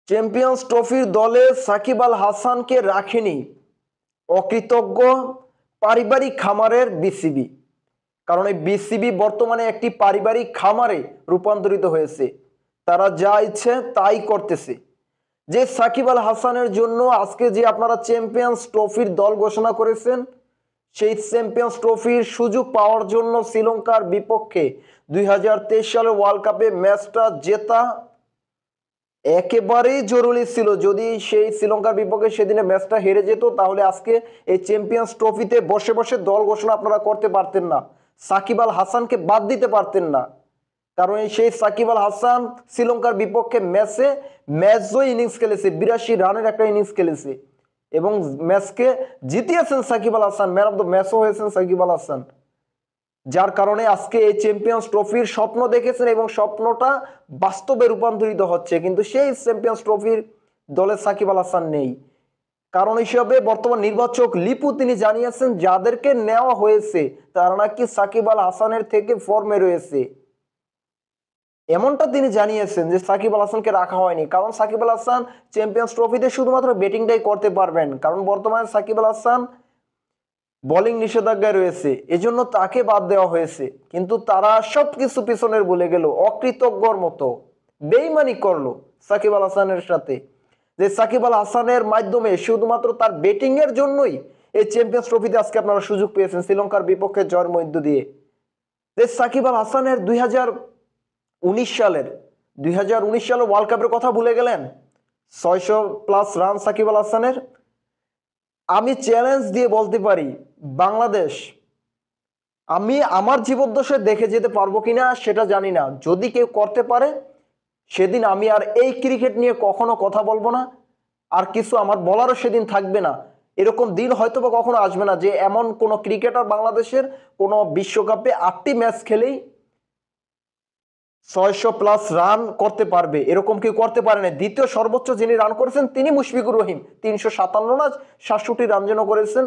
Champions ট্রফির দলে সাকিব আল হাসানকে রাখেনি অকৃতজ্ঞ পারিবারিক খামারের বিসিবি। কারণ এই বিসিবি বর্তমানে একটি পারিবারিক খামারে রূপান্তরিত হয়েছে। তারা যা ইচ্ছে তাই করতেছে। যে সাকিব আল হাসানের জন্য আজকে যে আপনারা চ্যাম্পিয়ন্স ট্রফির দল ঘোষণা করেছেন, সেই চ্যাম্পিয়ন্স ট্রফির সুযোগ পাওয়ার জন্য শ্রীলঙ্কার বিপক্ষে 2023 সালের ওয়ার্ল্ড কাপে ম্যাচটা জেতা একেবারেই জরুরি ছিল। যদি সেই শ্রীলঙ্কার বিপক্ষে সেদিনে ম্যাচটা হেরে যেত, তাহলে আজকে এই চ্যাম্পিয়ন্স ট্রফিতে বসে বসে দল ঘোষণা আপনারা করতে পারতেন না, সাকিব আল হাসানকে বাদ দিতে পারতেন না। কারণ সেই সাকিব আল হাসান শ্রীলঙ্কার বিপক্ষে ম্যাচ জয়ী ইনিংস খেলেছে, 82 রানের একটা ইনিংস খেলেছে এবং ম্যাচকে জিতিয়েছেন Shakib Al Hasan, man of the ম্যাচও হয়েছেন সাকিব আল হাসান। যার কারণে আজকে এই চ্যাম্পিয়ন্স ট্রফির স্বপ্ন দেখেছেন এবং স্বপ্নটা বাস্তবে রূপান্তরিত হচ্ছে, কিন্তু সেই চ্যাম্পিয়ন্স ট্রফির দলে সাকিব আল হাসান নেই। কারণ হিসেবে বর্তমান নির্বাচক লিপু তিনি জানিয়েছেন যাদেরকে নেওয়া হয়েছে তারা নাকি সাকিব আল হাসানের থেকে ফর্মে রয়েছে। এমনটা তিনি জানিয়েছেন যে সাকিব আল হাসানকে রাখা হয়নি, কারণ সাকিব আল হাসান চ্যাম্পিয়ন্স ট্রফিতে শুধুমাত্র ব্যাটিংটাই করতে পারবেন। কারণ বর্তমানে সাকিব আল হাসান বোলিং নিষেধাজ্ঞায় রয়েছে, এজন্য তাকে বাদ দেওয়া হয়েছে। কিন্তু তারা সবকিছু পিছনের ভুলে গেল, অকৃতজ্ঞর মতো বেইমানি করলো সাকিব আল হাসানের সাথে। যে সাকিব আল হাসানের মাধ্যমে শুধুমাত্র তার ব্যাটিং এর জন্যই এই চ্যাম্পিয়ন্স ট্রফিতে আজকে আপনারা সুযোগ পেয়েছেন শ্রীলঙ্কার বিপক্ষে জয়ের মধ্য দিয়ে। যে সাকিব আল হাসানের 2019 সালের ওয়ার্ল্ড কাপের কথা ভুলে গেলেন। 600+ রান সাকিব আল হাসানের। আমি চ্যালেঞ্জ দিয়ে বলতে পারি, বাংলাদেশ আমি আমার জীবদ্দশায় দেখে যেতে পারবো কিনা সেটা জানি না, যদি কেউ করতে পারে সেদিন আমি আর এই ক্রিকেট নিয়ে কখনো কথা বলবো না, আর কিছু আমার বলারও সেদিন থাকবে না। এরকম দিন হয়তো বা কখনো আসবে না যে এমন কোন ক্রিকেটার বাংলাদেশের কোন বিশ্বকাপে 8টি ম্যাচ খেলেই 600+ রান করতে পারবে, এরকম কেউ করতে পারে না। দ্বিতীয় সর্বোচ্চ যিনি রান করেছেন তিনি মুশফিকুর রহিম, 357 না 67 রান যেন করেছেন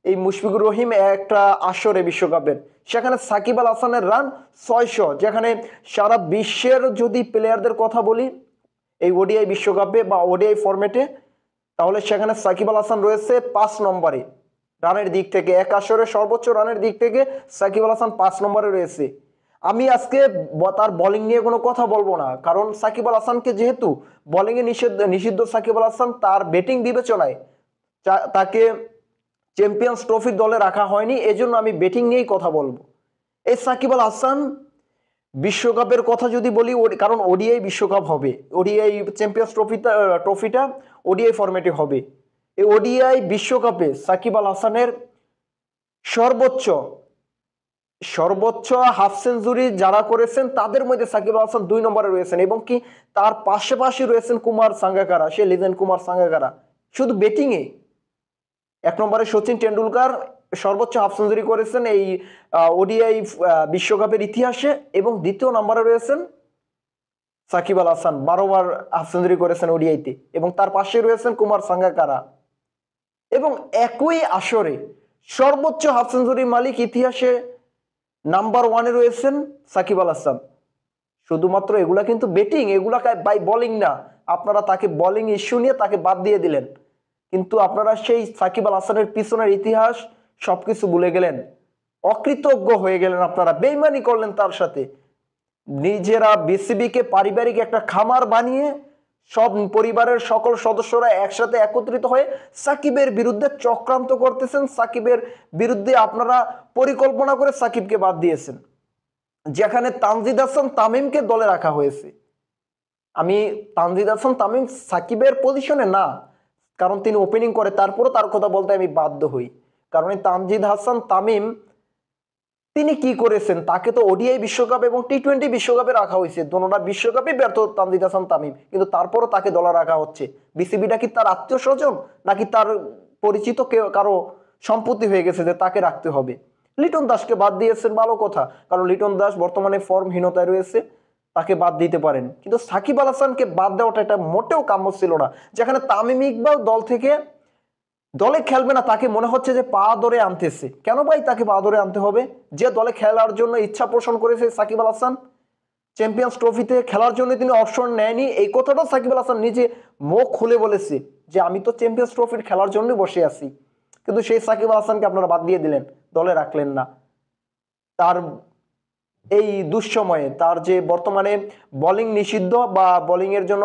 এই মুশফিকুর রহিম একটা আসরে বিশ্বকাপের। সেখানে সাকিব আল হাসানের রান 600, যেখানে সারা বিশ্বের যদি প্লেয়ারদের কথা বলি এই ওডিআই বিশ্বকাপে বা ওডিআই ফরম্যাটে, তাহলে সেখানে সাকিব আল হাসান রয়েছে 5 নম্বরে রানের দিক থেকে। এক আসরে সর্বোচ্চ রানের দিক থেকে সাকিব আল হাসান 5 নম্বরে রয়েছে। আমি আজকে তার বোলিং নিয়ে কোনো কথা বলবো না, কারণ সাকিব আল হাসানকে যেহেতু বোলিং এ নিষিদ্ধ সাকিব আল হাসান, তার ব্যাটিং বিবেচনায় তাকে চ্যাম্পিয়ন্স ট্রফির দলে রাখা হয়নি, এজন্য আমি ব্যাটিং নিয়েই কথা বলবো। এই সাকিব আল হাসান বিশ্বকাপের কথা যদি বলি, কারণ ওডিআই বিশ্বকাপ হবে, ওডিআই চ্যাম্পিয়ন্স ট্রফিটা ওডিআই ফরম্যাটে হবে। এই ওডিআই বিশ্বকাপে সাকিব আল হাসানের সর্বোচ্চ হাফ সেঞ্চুরি যারা করেছেন তাদের মধ্যে সাকিব আল হাসান 2 নম্বরে রয়েছেন, এবং কি তার পাশাপাশি রয়েছেন কুমার সাঙ্গাকারা, সে লিজেন্ড কুমার সাঙ্গাকারা। শুধু ব্যাটিং এ 1 নম্বরে সচিন টেন্ডুলকার সর্বোচ্চ হাফ সেঞ্চুরি করেছেন এই ওডিআই বিশ্বকাপের ইতিহাসে, এবং দ্বিতীয় নম্বরে রয়েছেন সাকিব আল হাসান, 12 বার হাফ সেঞ্চুরি করেছেন ওডিআইতে, এবং তার পাশে রয়েছেন কুমার সাঙ্গাকারা। এবং একই আসরে সর্বোচ্চ হাফ সেঞ্চুরি মালিক ইতিহাসে নাম্বার 1-এ রয়েছেন সাকিব আল হাসান। শুধুমাত্র এগুলা কিন্তু ব্যাটিং, এগুলা বাই বোলিং না। আপনারা তাকে বোলিং ইস্যু নিয়ে তাকে বাদ দিয়ে দিলেন, কিন্তু আপনারা সেই সাকিব আল হাসানের পিছনের ইতিহাস সবকিছু ভুলে গেলেন, অকৃতজ্ঞ হয়ে গেলেন, আপনারা বেইমানি করলেন তার সাথে। নিজেরা বিসিবিকে পারিবারিক একটা খামার বানিয়ে সব পরিবারের সকল সদস্যরা একসাথে একত্রিত হয়ে সাকিবের বিরুদ্ধে চক্রান্ত করতেছেন, সাকিবের বিরুদ্ধে আপনারা পরিকল্পনা করে সাকিবকে বাদ দিয়েছেন, যেখানে তানজিদ হাসান তামিমকে দলে রাখা হয়েছে। আমি তানজিদ হাসান তামিম সাকিবের পজিশনে না, কারণ তিনি ওপেনিং করে, তারপরও তার কথা বলতে আমি বাধ্য হই। কারণ তানজিদ হাসান তামিম তিনি কি করেছেন, তাকে তো ওডিআই বিশ্বকাপ এবং টি-20 বিশ্বকাপে রাখা হয়েছে, দোনোটা বিশ্বকাপে ব্যর্থ তানজিদ হাসান তামিম, কিন্তু তারপরও তাকে দলে রাখা হচ্ছে। বিসিবিটা কি তার আত্মীয় স্বজন নাকি তার পরিচিত কেউ কারো সম্পত্তি হয়ে গেছে যে তাকে রাখতে হবে? লিটন দাসকে বাদ দিয়েছেন, ভালো কথা, কারণ লিটন দাস বর্তমানে ফর্মহীনতায় রয়েছে, তাকে বাদ দিতে পারেন, কিন্তু সাকিব আল হাসানকে বাদ দেওয়াটা এটা মোটেও কাম্য ছিল না। যেখানে তামিম ইকবাল দলে খেলবে না, তাকে মনে হচ্ছে যে পা ধরে আনতেছে। কেন ভাই তাকে পা ধরে আনতে হবে? যে দলে খেলার জন্য ইচ্ছা পোষণ করেছে সাকিব আল হাসান, চ্যাম্পিয়ন্স ট্রফিতে খেলার জন্য তিনি অপশন নেয়নি, এই কথাটা সাকিব আল হাসান নিজে মুখ খুলে বলেছে যে আমি তো চ্যাম্পিয়ন্স ট্রফির খেলার জন্য বসে আছি। কিন্তু সেই সাকিব আল হাসানকে আপনারা বাদ দিয়ে দিলেন, দলে রাখলেন না। তার এই দুঃসময়ে, তার যে বর্তমানে বোলিং নিষিদ্ধ বা বোলিং এর জন্য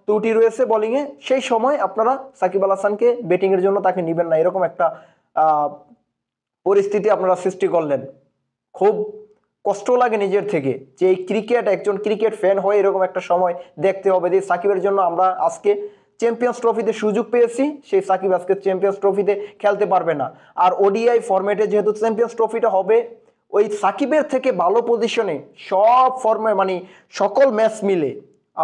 ত্রুটি রয়েছে বোলিং এ, সেই সময় আপনারা সাকিব আল হাসানকে ব্যাটিং এর জন্য তাকে নিবেন না, এরকম একটা পরিস্থিতি আপনারা সৃষ্টি করলেন। খুব কষ্ট লাগে নিজের থেকে যে এই ক্রিকেট, একজন ক্রিকেট ফ্যান হয়ে এরকম একটা সময় দেখতে হবে যে সাকিবের জন্য আমরা আজকে চ্যাম্পিয়ন্স ট্রফিতে সুযোগ পেয়েছি, সেই সাকিব আজকে চ্যাম্পিয়ন্স ট্রফিতে খেলতে পারবে না। আর ওডিআই ফরম্যাটে যেহেতু চ্যাম্পিয়ন্স ট্রফিটা হবে, ওই সাকিবের থেকে ভালো পজিশনে সব ফর্মে মানে সকল ম্যাচ মিলে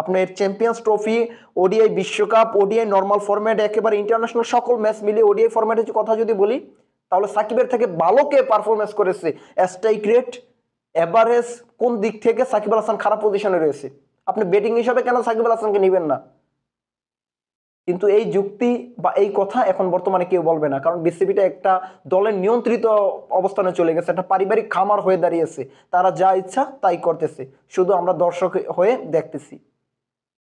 আপনার চ্যাম্পিয়ন্স ট্রফি, ওডিআই বিশ্বকাপ, ওডিআই নর্মাল ফরম্যাট, একেবারে ইন্টারন্যাশনাল সকল ম্যাচ মিলে ওডিআই ফরম্যাটের কথা যদি বলি, তাহলে সাকিবের থেকে ভালো কে পারফরমেন্স করেছে, স্ট্রাইক রেট, এভারেজ, কোন দিক থেকে সাকিব আল হাসান খারাপ পজিশনে রয়েছে, আপনি ব্যাটিং হিসাবে কেন সাকিব আল হাসানকে নেবেন না? কিন্তু এই যুক্তি বা এই কথা এখন বর্তমানে কেউ বলবে না, কারণ বিসিবিটা একটা দলের নিয়ন্ত্রিত অবস্থানে চলে গেছে, একটা পারিবারিক খামার হয়ে দাঁড়িয়েছে, তারা যা ইচ্ছা তাই করতেছে, শুধু আমরা দর্শক হয়ে দেখতেছি।